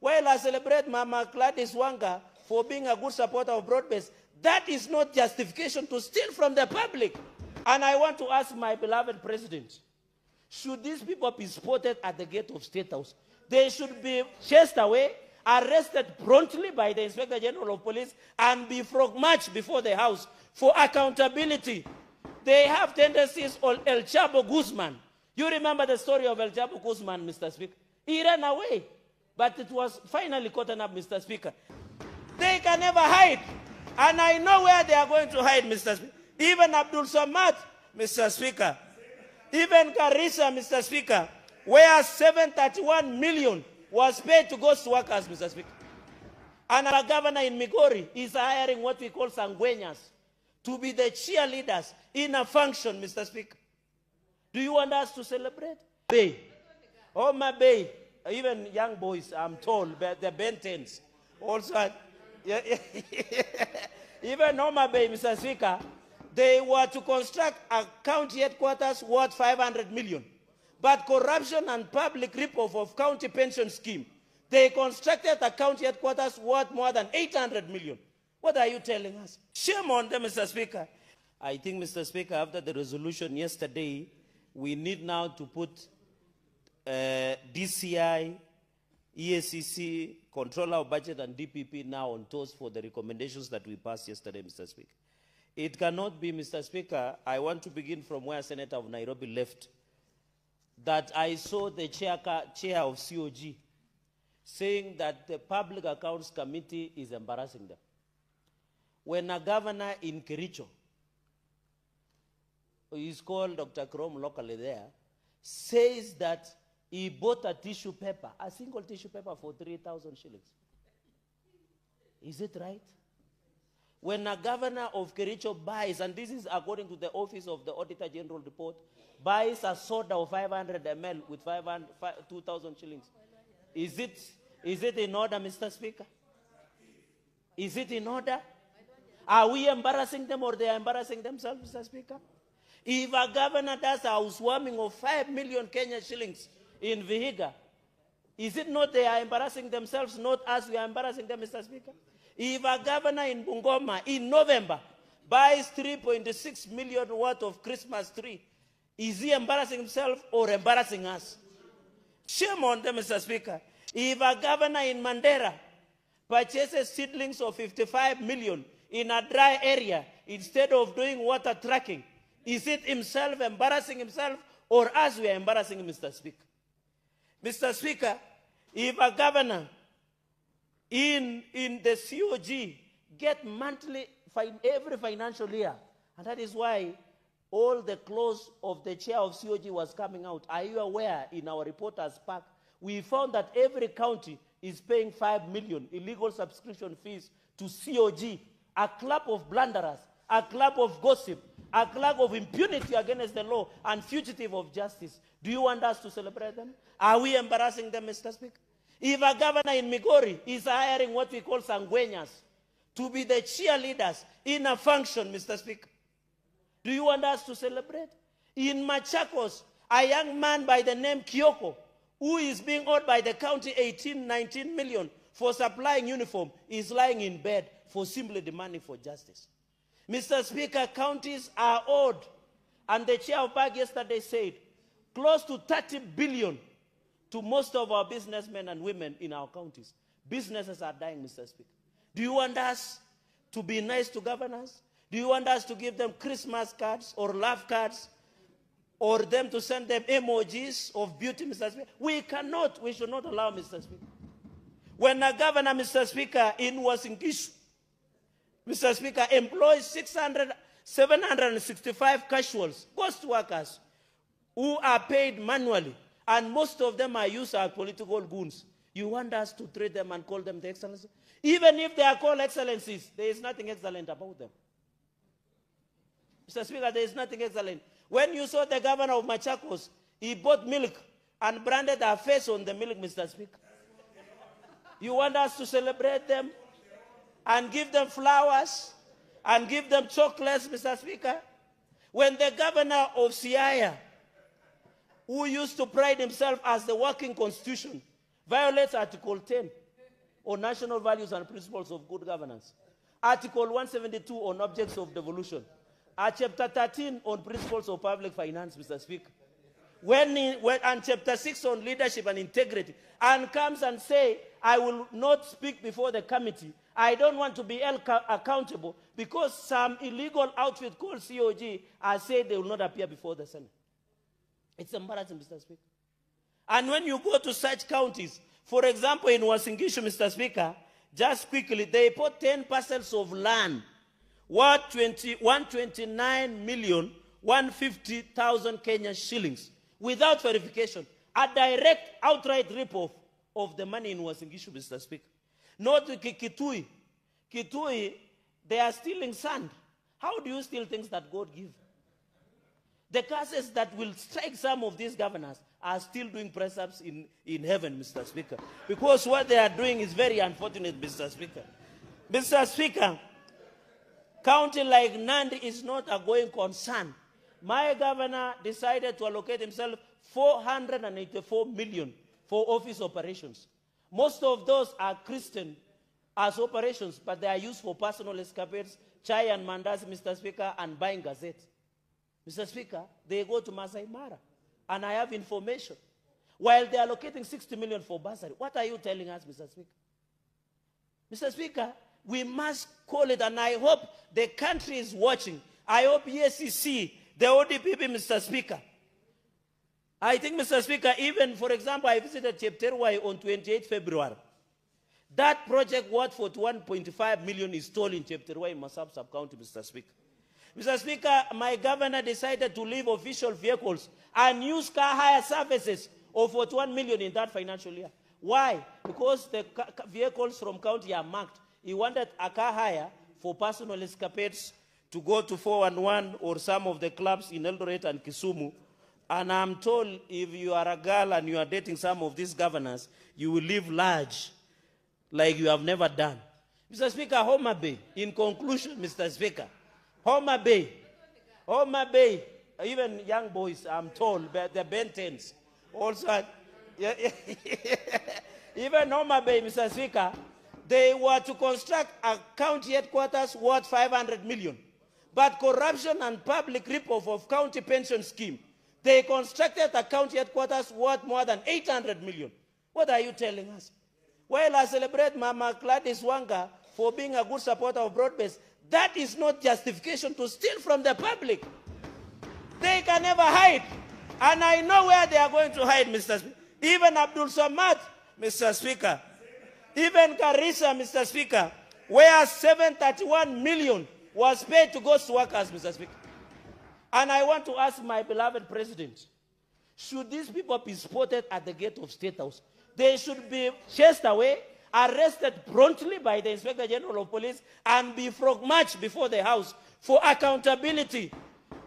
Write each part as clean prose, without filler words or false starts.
while I celebrate Mama Gladys Wanga for being a good supporter of broad-based, that is not justification to steal from the public. And I want to ask my beloved president, should these people be spotted at the gate of State House? They should be chased away, arrested promptly by the Inspector General of Police, and be frog-marched before the House for accountability. They have tendencies on El Chapo Guzman. You remember the story of El Chapo Guzman, Mr. Speaker? He ran away, but it was finally caught up, Mr. Speaker. They can never hide. And I know where they are going to hide, Mr. Speaker. Even Abdul Samad, Mr. Speaker. Even Garissa, Mr. Speaker, where 731 million was paid to ghost workers, Mr. Speaker. And our governor in Migori is hiring what we call sangueñas to be the cheerleaders in a function, Mr. Speaker. Do you want us to celebrate? Bay. Oh, my Bay. Even young boys, I'm told, the Bentens also. Even Homa Bay, Mr. Speaker, they were to construct a county headquarters worth 500 million. But corruption and public rip-off of county pension scheme, they constructed a county headquarters worth more than 800 million. What are you telling us? Shame on them, Mr. Speaker. I think, Mr. Speaker, after the resolution yesterday, we need now to put DCI, EACC, Controller of Budget, and DPP now on toast for the recommendations that we passed yesterday, Mr. Speaker. It cannot be, Mr. Speaker, I want to begin from where Senator of Nairobi left, that I saw the chair of COG saying that the Public Accounts Committee is embarrassing them. When a governor in Kericho, who is called Dr. Krom locally there, says that he bought a tissue paper, a single tissue paper for 3,000 shillings. Is it right? When a governor of Kericho buys, and this is according to the Office of the Auditor General report, buys a soda of 500 ml with 2,000 shillings. Is it in order, Mr. Speaker? Is it in order? Are we embarrassing them or they are embarrassing themselves, Mr. Speaker? If a governor does a housewarming of 5 million Kenya shillings in Vihiga, is it not they are embarrassing themselves, not us, we are embarrassing them, Mr. Speaker? If a governor in Bungoma in November buys 3.6 million worth of Christmas tree, is he embarrassing himself or embarrassing us? Shame on them, Mr. Speaker. If a governor in Mandera purchases seedlings of 55 million in a dry area instead of doing water tracking, is it himself embarrassing himself or us we are embarrassing him, Mr. Speaker? Mr. Speaker, if a governor in the COG get monthly, every financial year, and that is why all the close of the chair of COG was coming out. Are you aware in our reporters pack, we found that every county is paying 5 million illegal subscription fees to COG, a club of blunderers, a club of gossip, a club of impunity against the law and fugitive of justice. Do you want us to celebrate them? Are we embarrassing them, Mr. Speaker? If a governor in Migori is hiring what we call sangueñas to be the cheerleaders in a function, Mr. Speaker, do you want us to celebrate? In Machakos, a young man by the name Kyoko, who is being owed by the county 19 million for supplying uniform, is lying in bed for simply demanding for justice. Mr. Speaker, counties are owed, and the chair of PAC yesterday said, close to 30 billion to most of our businessmen and women in our counties. Businesses are dying, Mr. Speaker. Do you want us to be nice to governors? Do you want us to give them Christmas cards or love cards or them to send them emojis of beauty, Mr. Speaker? We cannot, we should not allow, Mr. Speaker. When a governor, Mr. Speaker, in Wasingishu, Mr. Speaker, employs 765 casuals, ghost workers, who are paid manually, and most of them are used as political goons. You want us to treat them and call them the excellencies? Even if they are called excellencies, there is nothing excellent about them. Mr. Speaker, there is nothing excellent. When you saw the governor of Machakos, he bought milk and branded our face on the milk, Mr. Speaker. You want us to celebrate them and give them flowers and give them chocolates, Mr. Speaker? When the governor of Siaya, who used to pride himself as the working constitution, violates Article 10, on national values and principles of good governance. Article 172 on objects of devolution. Chapter 13 on principles of public finance, Mr. Speaker. And chapter 6 on leadership and integrity, and comes and say, I will not speak before the committee. I don't want to be held accountable because some illegal outfit called COG has said they will not appear before the Senate. It's embarrassing, Mr. Speaker. And when you go to such counties, for example, in Wasingishu, Mr. Speaker, just quickly, they put 10 parcels of land, worth 129,150,000 Kenyan shillings, without verification. A direct, outright rip-off of the money in Wasingishu, Mr. Speaker. Not Kitui. Kitui, they are stealing sand. How do you steal things that God gives? The curses that will strike some of these governors are still doing press-ups in heaven, Mr. Speaker. Because what they are doing is very unfortunate, Mr. Speaker. Mr. Speaker, county like Nandi is not a going concern. My governor decided to allocate himself 484 million for office operations. Most of those are Christian as operations, but they are used for personal escapades, chai and mandas, Mr. Speaker, and buying gazettes. Mr. Speaker, they go to Masai Mara, and I have information. While they are allocating 60 million for bursary, what are you telling us, Mr. Speaker? Mr. Speaker, we must call it, and I hope the country is watching. I hope EACC, the ODPP, Mr. Speaker. I think, Mr. Speaker, even, for example, I visited Cherargei on 28 February. That project worth 41.5 million is stalled in Cherargei in Masab sub-county, Mr. Speaker. Mr. Speaker, my governor decided to leave official vehicles and use car hire services of 41 million in that financial year. Why? Because the vehicles from county are marked. He wanted a car hire for personal escapades to go to 411 or some of the clubs in Eldoret and Kisumu. And I'm told if you are a girl and you are dating some of these governors, you will live large like you have never done. Mr. Speaker, Homa Bay, in conclusion, Mr. Speaker, Homa Bay, even young boys, I'm told, the Bentens, also, even Homa Bay, Mr. Speaker, they were to construct a county headquarters worth 500 million. But corruption and public rip-off of county pension scheme, they constructed a county headquarters worth more than 800 million. What are you telling us? Well, I celebrate Mama Gladys Wanga for being a good supporter of broad-based. That is not justification to steal from the public. They can never hide. And I know where they are going to hide, Mr. Speaker. Even Abdul Samad, Mr. Speaker. Even Garissa, Mr. Speaker, where 731 million was paid to ghost workers, Mr. Speaker. And I want to ask my beloved president, should these people be spotted at the gate of State House? They should be chased away, arrested promptly by the Inspector General of Police, and be frog-marched before the House for accountability.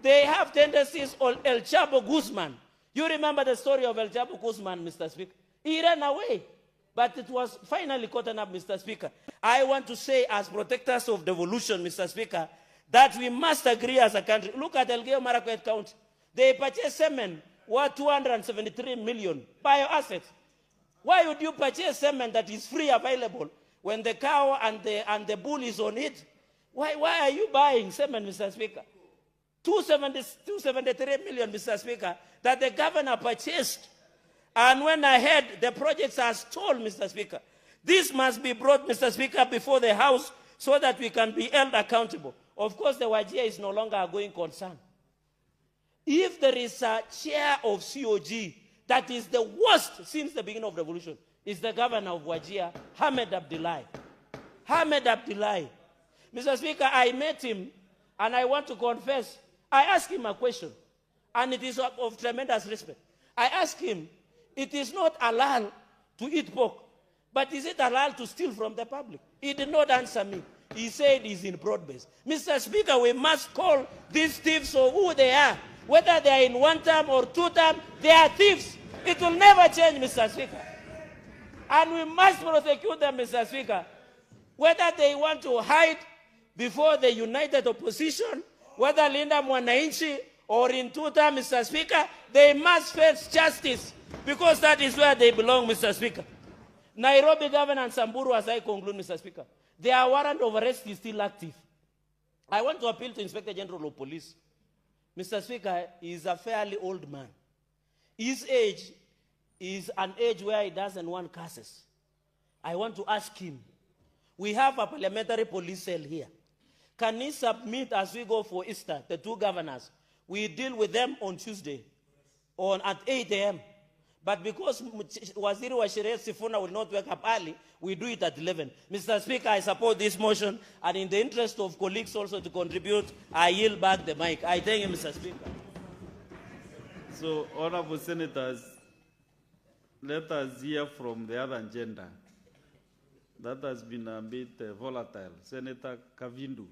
They have tendencies on El Chapo Guzman. You remember the story of El Chapo Guzman, Mr. Speaker? He ran away, but it was finally caught up, Mr. Speaker. I want to say, as protectors of devolution, Mr. Speaker, that we must agree as a country. Look at Elgeyo Marakwet County. They purchased semen worth 273 million bioassets. Why would you purchase semen that is free available when the cow and the bull is on it? Why are you buying semen, Mr. Speaker? 273 million, Mr. Speaker, that the governor purchased. And when I heard the projects are stalled, Mr. Speaker, this must be brought, Mr. Speaker, before the House so that we can be held accountable. Of course, the Wajir is no longer a going concern. If there is a chair of COG that is the worst since the beginning of the revolution, is the governor of Wajir, Hamed Abdullahi. Hamed Abdullahi. Mr. Speaker, I met him, and I want to confess, I asked him a question, and it is of tremendous respect. I asked him, it is not halal to eat pork, but is it halal to steal from the public? He did not answer me. He said he's in broad-based. Mr. Speaker, we must call these thieves for who they are. Whether they are in one term or two term, they are thieves. It will never change, Mr. Speaker. And we must prosecute them, Mr. Speaker. Whether they want to hide before the united opposition, whether Linda Mwananchi or in two term, Mr. Speaker, they must face justice because that is where they belong, Mr. Speaker. Nairobi Governor and Samburu, as I conclude, Mr. Speaker, their warrant of arrest is still active. I want to appeal to Inspector General of Police. Mr. Speaker, he is a fairly old man. His age is an age where he doesn't want cases. I want to ask him, we have a parliamentary police cell here. Can he submit as we go for Easter, the two governors? We deal with them on Tuesday at 8 a.m. But because Waziri wa Sheria Sifuna will not wake up early, we do it at 11. Mr. Speaker, I support this motion, and in the interest of colleagues also to contribute, I yield back the mic. I thank you, Mr. Speaker. So, honorable senators, let us hear from the other agenda. That has been a bit volatile. Senator Kavindu.